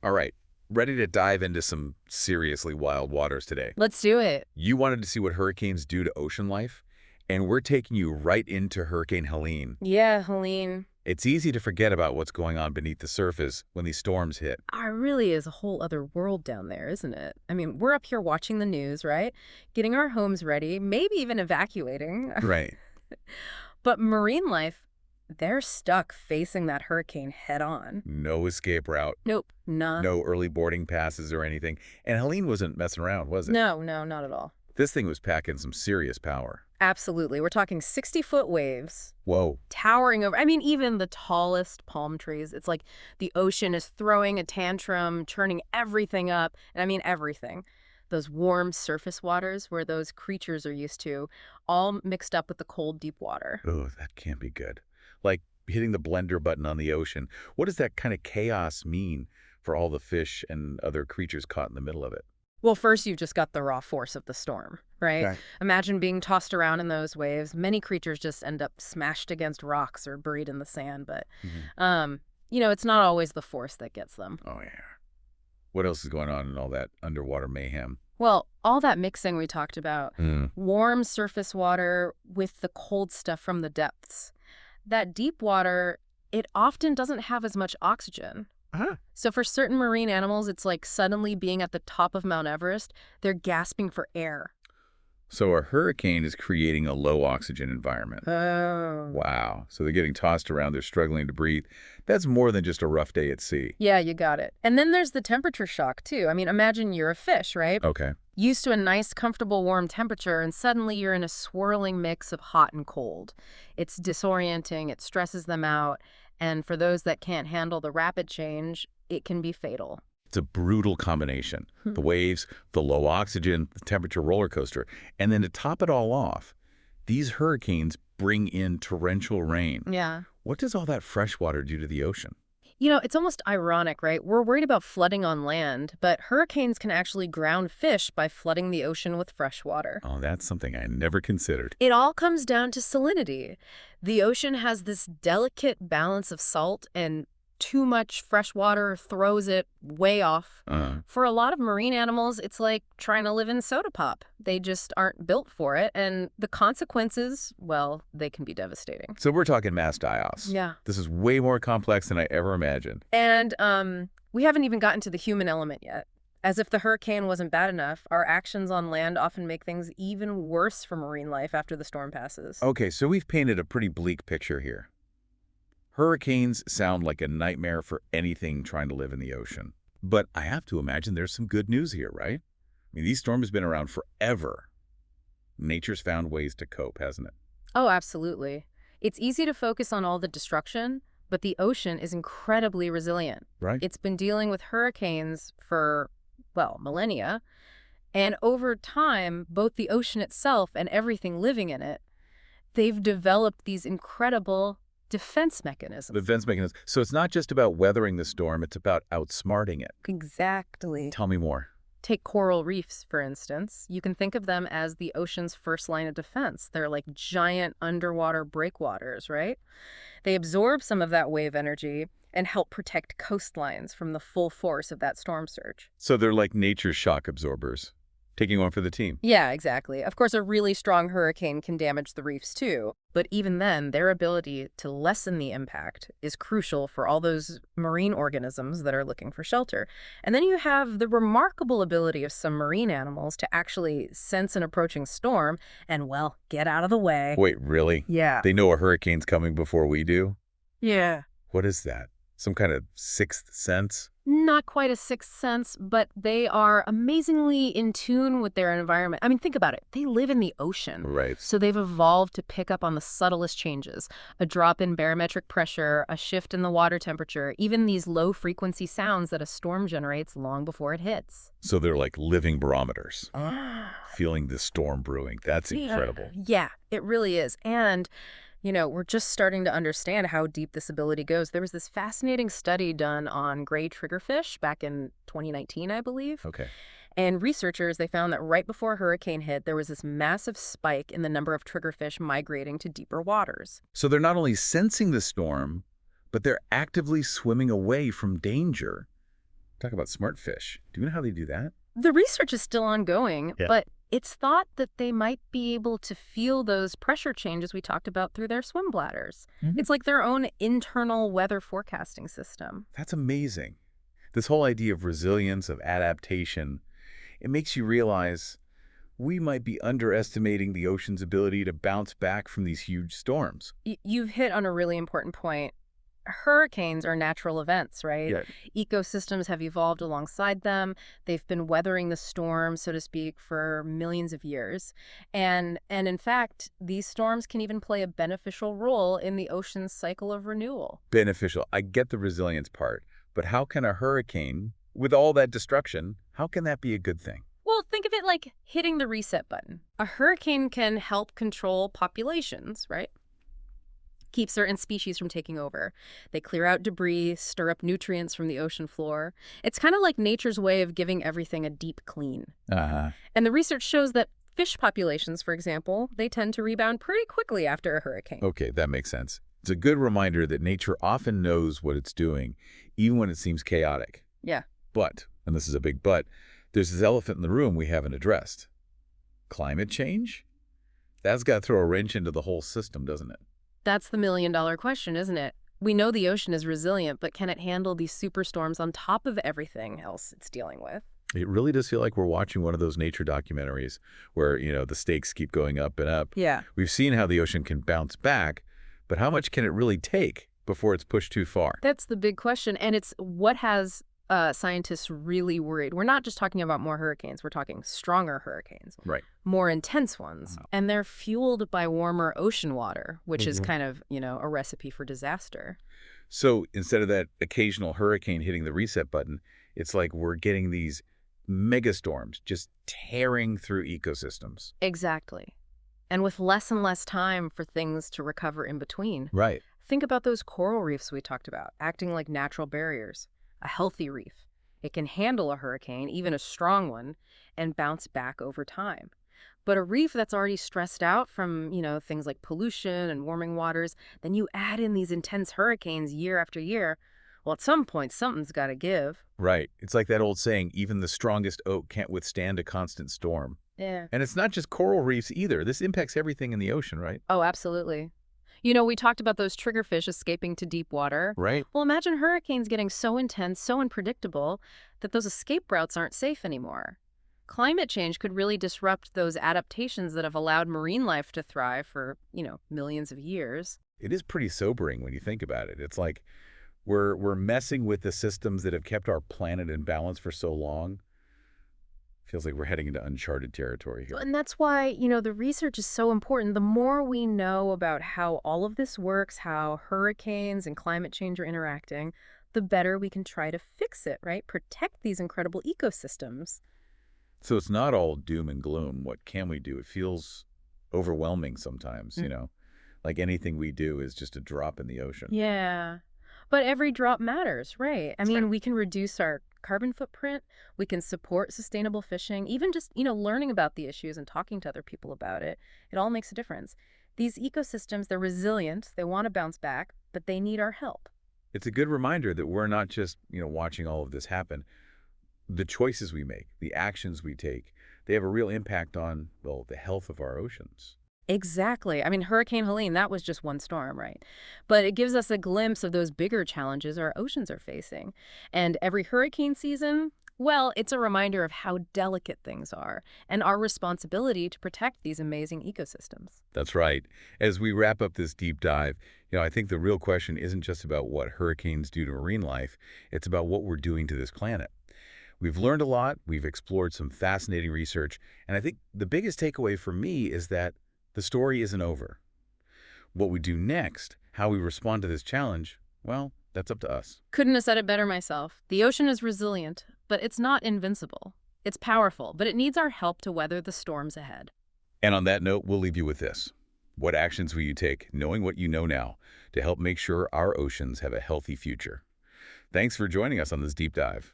All right, ready to dive into some seriously wild waters today. Let's do it. You wanted to see what hurricanes do to ocean life, and we're taking you right into Hurricane Helene. Yeah, Helene. It's easy to forget about what's going on beneath the surface when these storms hit. Really is a whole other world down there, isn't it? I mean, we're up here watching the news, right? Getting our homes ready, maybe even evacuating. Right. But marine life, they're stuck facing that hurricane head on. No escape route, Nope, none. no early boarding passes or anything. And Helene wasn't messing around, was it? No, no, not at all. This thing was packing some serious power. Absolutely. We're talking 60-foot waves Whoa. towering over. I mean, even the tallest palm trees. It's like the ocean is throwing a tantrum, churning everything up. And I mean everything. Those warm surface waters where those creatures are used to, all mixed up with the cold, deep water. Oh, that can't be good. Like hitting the blender button on the ocean. What does that kind of chaos mean for all the fish and other creatures caught in the middle of it? Well, first, you've just got the raw force of the storm, right? Okay. Imagine being tossed around in those waves. Many creatures just end up smashed against rocks or buried in the sand. But, it's not always the force that gets them. Oh, yeah. What else is going on in all that underwater mayhem? Well, all that mixing we talked about, Mm. warm surface water with the cold stuff from the depths. That deep water, it often doesn't have as much oxygen. Huh? So for certain marine animals, it's like suddenly being at the top of Mount Everest, they're gasping for air. So a hurricane is creating a low oxygen environment. Oh. Wow. So they're getting tossed around, they're struggling to breathe. That's more than just a rough day at sea. Yeah, you got it. And then there's the temperature shock, too. I mean, imagine you're a fish, right? Okay. Used to a nice, comfortable, warm temperature, and suddenly you're in a swirling mix of hot and cold. It's disorienting, it stresses them out, and for those that can't handle the rapid change, it can be fatal. It's a brutal combination. The waves, the low oxygen, the temperature roller coaster. And then to top it all off, these hurricanes bring in torrential rain. Yeah. What does all that fresh water do to the ocean? It's almost ironic, right? We're worried about flooding on land, but hurricanes can actually ground fish by flooding the ocean with fresh water. Oh, that's something I never considered. It all comes down to salinity. The ocean has this delicate balance of salt, and too much fresh water throws it way off. For a lot of marine animals, it's like trying to live in soda pop. They just aren't built for it, and the consequences, well, they can be devastating. So we're talking mass die-offs. Yeah. This is way more complex than I ever imagined. And we haven't even gotten to the human element yet. As if the hurricane wasn't bad enough, our actions on land often make things even worse for marine life after the storm passes. Okay, so we've painted a pretty bleak picture here. Hurricanes sound like a nightmare for anything trying to live in the ocean. But I have to imagine there's some good news here, right? I mean, these storms have been around forever. Nature's found ways to cope, hasn't it? Oh, absolutely. It's easy to focus on all the destruction, but the ocean is incredibly resilient. Right? It's been dealing with hurricanes for, well, millennia. And over time, both the ocean itself and everything living in it, they've developed these incredible defense mechanisms. Defense mechanism. So it's not just about weathering the storm, it's about outsmarting it. Exactly. Tell me more. Take coral reefs, for instance. You can think of them as the ocean's first line of defense. They're like giant underwater breakwaters, right? They absorb some of that wave energy and help protect coastlines from the full force of that storm surge. So they're like nature's shock absorbers. Taking one for the team. Yeah, exactly. Of course, a really strong hurricane can damage the reefs too, but even then, their ability to lessen the impact is crucial for all those marine organisms that are looking for shelter. And then you have the remarkable ability of some marine animals to actually sense an approaching storm and, well, get out of the way. Wait, really? Yeah. They know a hurricane's coming before we do? Yeah. What is that? Some kind of sixth sense? Not quite a sixth sense, but they are amazingly in tune with their environment. I mean, think about it. They live in the ocean. Right. So they've evolved to pick up on the subtlest changes. A drop in barometric pressure, a shift in the water temperature, even these low-frequency sounds that a storm generates long before it hits. So they're like living barometers. Feeling the storm brewing. That's incredible. Yeah, it really is. And we're just starting to understand how deep this ability goes. There was this fascinating study done on gray triggerfish back in 2019, I believe. Okay. And researchers, they found that right before a hurricane hit, there was this massive spike in the number of triggerfish migrating to deeper waters. So they're not only sensing the storm, but they're actively swimming away from danger. Talk about smart fish. Do you know how they do that? The research is still ongoing, Yeah. but it's thought that they might be able to feel those pressure changes we talked about through their swim bladders. Mhm. It's like their own internal weather forecasting system. That's amazing. This whole idea of resilience, of adaptation, it makes you realize we might be underestimating the ocean's ability to bounce back from these huge storms. You've hit on a really important point. Hurricanes are natural events, right? Yeah. Ecosystems have evolved alongside them. They've been weathering the storm, so to speak, for millions of years. And in fact, these storms can even play a beneficial role in the ocean's cycle of renewal. Beneficial. I get the resilience part, but how can a hurricane, with all that destruction, how can that be a good thing? Well, think of it like hitting the reset button. A hurricane can help control populations, right? Keep certain species from taking over. They clear out debris, stir up nutrients from the ocean floor. It's kind of like nature's way of giving everything a deep clean. Uh-huh. And the research shows that fish populations, for example, they tend to rebound pretty quickly after a hurricane. Okay, that makes sense. It's a good reminder that nature often knows what it's doing, even when it seems chaotic. Yeah. But, and this is a big but, there's this elephant in the room we haven't addressed. Climate change? That's got to throw a wrench into the whole system, doesn't it? That's the million-dollar question, isn't it? We know the ocean is resilient, but can it handle these superstorms on top of everything else it's dealing with? It really does feel like we're watching one of those nature documentaries where, the stakes keep going up and up. Yeah. We've seen how the ocean can bounce back, but how much can it really take before it's pushed too far? That's the big question, and it's what has scientists really worried. We're not just talking about more hurricanes. We're talking stronger hurricanes, Right. more intense ones, and they're fueled by warmer ocean water, which is kind of, a recipe for disaster. So instead of that occasional hurricane hitting the reset button, it's like we're getting these megastorms just tearing through ecosystems. Exactly. And with less and less time for things to recover in between. Right. Think about those coral reefs we talked about, acting like natural barriers. A healthy reef. It can handle a hurricane, even a strong one, and bounce back over time. But a reef that's already stressed out from, things like pollution and warming waters, then you add in these intense hurricanes year after year. Well, at some point, something's got to give. Right. It's like that old saying, even the strongest oak can't withstand a constant storm. Yeah. And it's not just coral reefs either. This impacts everything in the ocean, right? Oh, absolutely. We talked about those triggerfish escaping to deep water. Right. Well, imagine hurricanes getting so intense, so unpredictable, that those escape routes aren't safe anymore. Climate change could really disrupt those adaptations that have allowed marine life to thrive for, millions of years. It is pretty sobering when you think about it. It's like we're messing with the systems that have kept our planet in balance for so long. Feels like we're heading into uncharted territory here. And that's why, the research is so important. The more we know about how all of this works, how hurricanes and climate change are interacting, the better we can try to fix it, right? Protect these incredible ecosystems. So it's not all doom and gloom. What can we do? It feels overwhelming sometimes, like anything we do is just a drop in the ocean. Yeah. But every drop matters, right? I mean, we can reduce our carbon footprint, we can support sustainable fishing, even just, learning about the issues and talking to other people about it. It all makes a difference. These ecosystems, they're resilient, they want to bounce back, but they need our help. It's a good reminder that we're not just, watching all of this happen. The choices we make, the actions we take, they have a real impact on, well, the health of our oceans. Exactly. I mean, Hurricane Helene, that was just one storm, right? But it gives us a glimpse of those bigger challenges our oceans are facing. And every hurricane season, well, it's a reminder of how delicate things are and our responsibility to protect these amazing ecosystems. That's right. As we wrap up this deep dive, I think the real question isn't just about what hurricanes do to marine life. It's about what we're doing to this planet. We've learned a lot. We've explored some fascinating research. And I think the biggest takeaway for me is that the story isn't over. What we do next, how we respond to this challenge, well, that's up to us. Couldn't have said it better myself. The ocean is resilient, but it's not invincible. It's powerful, but it needs our help to weather the storms ahead. And on that note, we'll leave you with this. What actions will you take, knowing what you know now, to help make sure our oceans have a healthy future? Thanks for joining us on this deep dive.